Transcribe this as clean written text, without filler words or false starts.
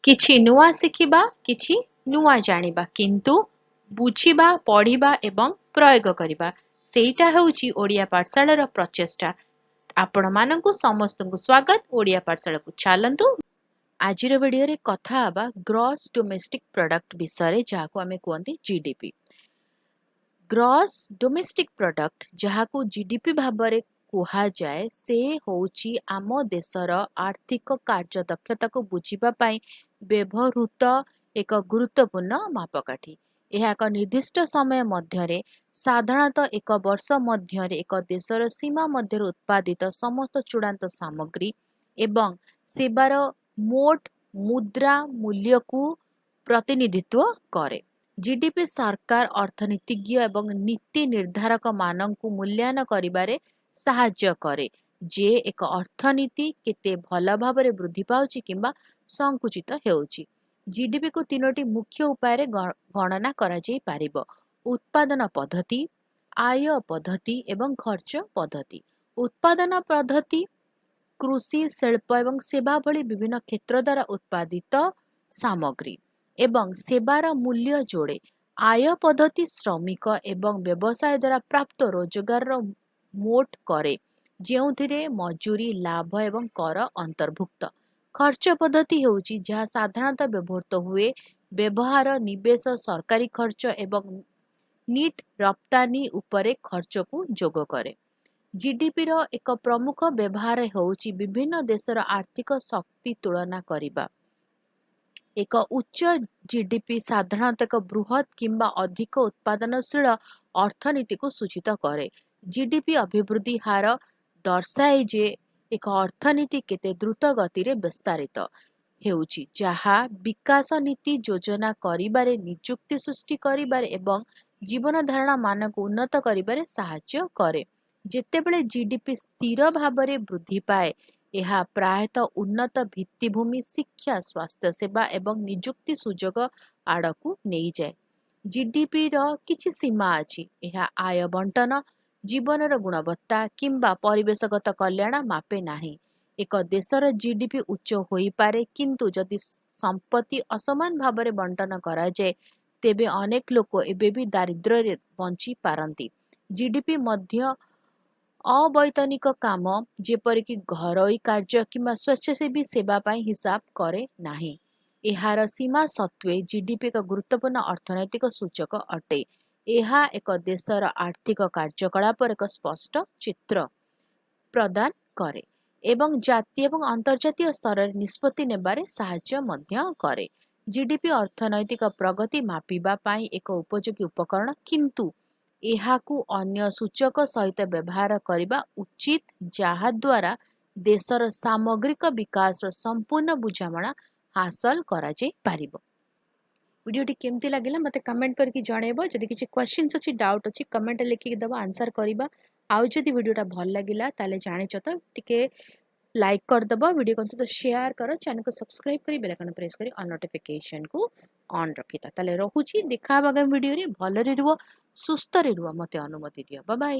କିଛି ନୂଆ ଶିଖିବା, କିଛି ନୂଆ ଜାଣିବା, କିନ୍ତୁ ବୁଝିବା, ପଢିବା ଏବଂ ପ୍ରୟୋଗ କରିବା ସେଇଟା ହେଉଛି ଓଡ଼ିଆ ପାଠଶାଳାର ପ୍ରଚେଷ୍ଟା। ଆପଣମାନଙ୍କୁ ସମସ୍ତଙ୍କୁ ସ୍ୱାଗତ ଓଡ଼ିଆ ପାଠଶାଳାକୁ। ଚାଲନ୍ତୁ ଆଜିର ଭିଡ଼ିଓରେ କଥା ହେବା ଗ୍ରସ୍ ଡୋମେଷ୍ଟିକ୍ ପ୍ରଡକ୍ଟ ବିଷୟରେ, ଯାହାକୁ ଆମେ କୁହନ୍ତି ଜିଡିପି। ଗ୍ରସ୍ ଡୋମେଷ୍ଟିକ୍ ପ୍ରଡକ୍ଟ ଯାହାକୁ ଜିଡିପି ଭାବରେ କୁହାଯାଏ, ସେ ହେଉଛି ଆମ ଦେଶର ଆର୍ଥିକ କାର୍ଯ୍ୟଦକ୍ଷତାକୁ ବୁଝିବା ପାଇଁ ବ୍ୟବହୃତ ଏକ ଗୁରୁତ୍ୱପୂର୍ଣ୍ଣ ମାପକାଠି। ଏହା ଏକ ନିର୍ଦ୍ଦିଷ୍ଟ ସମୟ ମଧ୍ୟରେ, ସାଧାରଣତଃ ଏକ ବର୍ଷ ମଧ୍ୟରେ, ଏକ ଦେଶର ସୀମା ମଧ୍ୟରେ ଉତ୍ପାଦିତ ସମସ୍ତ ଚୂଡ଼ାନ୍ତ ସାମଗ୍ରୀ ଏବଂ ସେବାର ମୋଟ ମୁଦ୍ରା ମୂଲ୍ୟକୁ ପ୍ରତିନିଧିତ୍ୱ କରେ। ଜିଡିପି ସରକାର, ଅର୍ଥନୀତିଜ୍ଞ ଏବଂ ନୀତି ନିର୍ଦ୍ଧାରକମାନଙ୍କୁ ମୂଲ୍ୟାୟନ କରିବାରେ ସାହାଯ୍ୟ କରେ ଯେ ଏକ ଅର୍ଥନୀତି କେତେ ଭଲ ଭାବରେ ବୃଦ୍ଧି ପାଉଛି କିମ୍ବା ସଂକୁଚିତ ହେଉଛି। ଜିଡିପିକୁ ତିନୋଟି ମୁଖ୍ୟ ଉପାୟରେ ଗଣନା କରାଯାଇପାରିବ: ଉତ୍ପାଦନ ପଦ୍ଧତି, ଆୟ ପଦ୍ଧତି ଏବଂ ଖର୍ଚ୍ଚ ପଦ୍ଧତି। ଉତ୍ପାଦନ ପଦ୍ଧତି କୃଷି, ଶିଳ୍ପ ଏବଂ ସେବା ଭଳି ବିଭିନ୍ନ କ୍ଷେତ୍ର ଦ୍ୱାରା ଉତ୍ପାଦିତ ସାମଗ୍ରୀ ଏବଂ ସେବାର ମୂଲ୍ୟ ଯୋଡ଼େ। ଆୟ ପଦ୍ଧତି ଶ୍ରମିକ ଏବଂ ବ୍ୟବସାୟ ଦ୍ୱାରା ପ୍ରାପ୍ତ ରୋଜଗାରର ମୋଟ କରେ, ଯେଉଁଥିରେ ମଜୁରୀ, ଲାଭ ଏବଂ କର ଅନ୍ତର୍ଭୁକ୍ତ। ଖର୍ଚ୍ଚ ପଦ୍ଧତି ହେଉଛି ଯାହା ସାଧାରଣତଃ ବ୍ୟବହୃତ ହୁଏ, ବ୍ୟବହାର, ନିବେଶ, ସରକାରୀ ଖର୍ଚ୍ଚ ଏବଂ ନିଟ୍ ରପ୍ତାନି ଉପରେ ଖର୍ଚ୍ଚକୁ ଯୋଗ କରେ। ଜିଡିପିର ଏକ ପ୍ରମୁଖ ବ୍ୟବହାର ହେଉଛି ବିଭିନ୍ନ ଦେଶର ଆର୍ଥିକ ଶକ୍ତି ତୁଳନା କରିବା। ଏକ ଉଚ୍ଚ ଜିଡିପି ସାଧାରଣତଃ ଏକ ବୃହତ୍ କିମ୍ବା ଅଧିକ ଉତ୍ପାଦନଶୀଳ ଅର୍ଥନୀତିକୁ ସୂଚିତ କରେ। ଜିଡିପି ଅଭିବୃଦ୍ଧି ହାର ଦର୍ଶାଏ ଯେ ଏକ ଅର୍ଥନୀତି କେତେ ଦ୍ରୁତ ଗତିରେ ବିସ୍ତାରିତ ହେଉଛି, ଯାହା ବିକାଶ ନୀତି ଯୋଜନା କରିବାରେ, ନିଯୁକ୍ତି ସୃଷ୍ଟି କରିବାରେ ଏବଂ ଜୀବନଧାରଣ ମାନକୁ ଉନ୍ନତ କରିବାରେ ସାହାଯ୍ୟ କରେ। ଯେତେବେଳେ ଜିଡିପି ସ୍ଥିର ଭାବରେ ବୃଦ୍ଧି ପାଏ, ଏହା ପ୍ରାୟତଃ ଉନ୍ନତ ଭିତ୍ତିଭୂମି, ଶିକ୍ଷା, ସ୍ୱାସ୍ଥ୍ୟସେବା ଏବଂ ନିଯୁକ୍ତି ସୁଯୋଗ ଆଡ଼କୁ ନେଇଯାଏ। ଜିଡିପିର କିଛି ସୀମା ଅଛି। ଏହା ଆୟ ବଣ୍ଟନ, ଜୀବନର ଗୁଣବତ୍ତା କିମ୍ବା ପରିବେଶଗତ କଲ୍ୟାଣ ମାପେ ନାହିଁ। ଏକ ଦେଶର ଜିଡିପି ଉଚ୍ଚ ହୋଇପାରେ, କିନ୍ତୁ ଯଦି ସମ୍ପତ୍ତି ଅସମାନ ଭାବରେ ବଣ୍ଟନ କରାଯାଏ, ତେବେ ଅନେକ ଲୋକ ଏବେ ବି ଦାରିଦ୍ର୍ୟରେ ବଞ୍ଚି ପାରନ୍ତି। ଜିଡିପି ମଧ୍ୟ ଅବୈତନିକ କାମ, ଯେପରିକି ଘରୋଇ କାର୍ଯ୍ୟ କିମ୍ବା ସ୍ୱେଚ୍ଛାସେବୀ ସେବା ପାଇଁ ହିସାବ କରେ ନାହିଁ। ଏହାର ସୀମା ସତ୍ତ୍ୱେ ଜିଡିପି ଏକ ଗୁରୁତ୍ୱପୂର୍ଣ୍ଣ ଅର୍ଥନୈତିକ ସୂଚକ ଅଟେ। ଏହା ଏକ ଦେଶର ଆର୍ଥିକ କାର୍ଯ୍ୟକଳାପର ଏକ ସ୍ପଷ୍ଟ ଚିତ୍ର ପ୍ରଦାନ କରେ ଏବଂ ଜାତୀୟ ଏବଂ ଅନ୍ତର୍ଜାତୀୟ ସ୍ତରରେ ନିଷ୍ପତ୍ତି ନେବାରେ ସାହାଯ୍ୟ ମଧ୍ୟ କରେ। ଜିଡିପି ଅର୍ଥନୈତିକ ପ୍ରଗତି ମାପିବା ପାଇଁ ଏକ ଉପଯୋଗୀ ଉପକରଣ, କିନ୍ତୁ ଏହାକୁ ଅନ୍ୟ ସୂଚକ ସହିତ ବ୍ୟବହାର କରିବା ଉଚିତ, ଯାହାଦ୍ୱାରା ଦେଶର ସାମଗ୍ରିକ ବିକାଶର ସମ୍ପୂର୍ଣ୍ଣ ବୁଝାମଣା ହାସଲ କରାଯାଇପାରିବ। ଭିଡ଼ିଓଟି କେମିତି ଲାଗିଲା ମୋତେ କମେଣ୍ଟ କରିକି ଜଣାଇବ। ଯଦି କିଛି କ୍ୱେଶ୍ଚିନ୍ସ ଅଛି, ଡାଉଟ୍ ଅଛି, କମେଣ୍ଟରେ ଲେଖିକି ଦେବ, ଆନ୍ସର କରିବା। ଆଉ ଯଦି ଭିଡ଼ିଓଟା ଭଲ ଲାଗିଲା ତାହେଲେ ଜାଣିଛ ତ ଟିକେ ଲାଇକ୍ କରିଦେବ, ଭିଡ଼ିଓ କଣ ସହିତ ସେୟାର କର, ଚ୍ୟାନେଲକୁ ସବସ୍କ୍ରାଇବ କରି ବେଲ୍ ଆଇକନ୍ ପ୍ରେସ୍ କରି ଅଲ୍ ନୋଟିଫିକେସନକୁ ଅନ୍ ରଖିଥା। ତାହେଲେ ରହୁଛି, ଦେଖା ହେବା ଆଗାମୀ ଭିଡ଼ିଓରେ। ଭଲରେ ରୁହ, ସୁସ୍ଥରେ ରୁହ, ମୋତେ ଅନୁମତି ଦିଅ। Bye bye.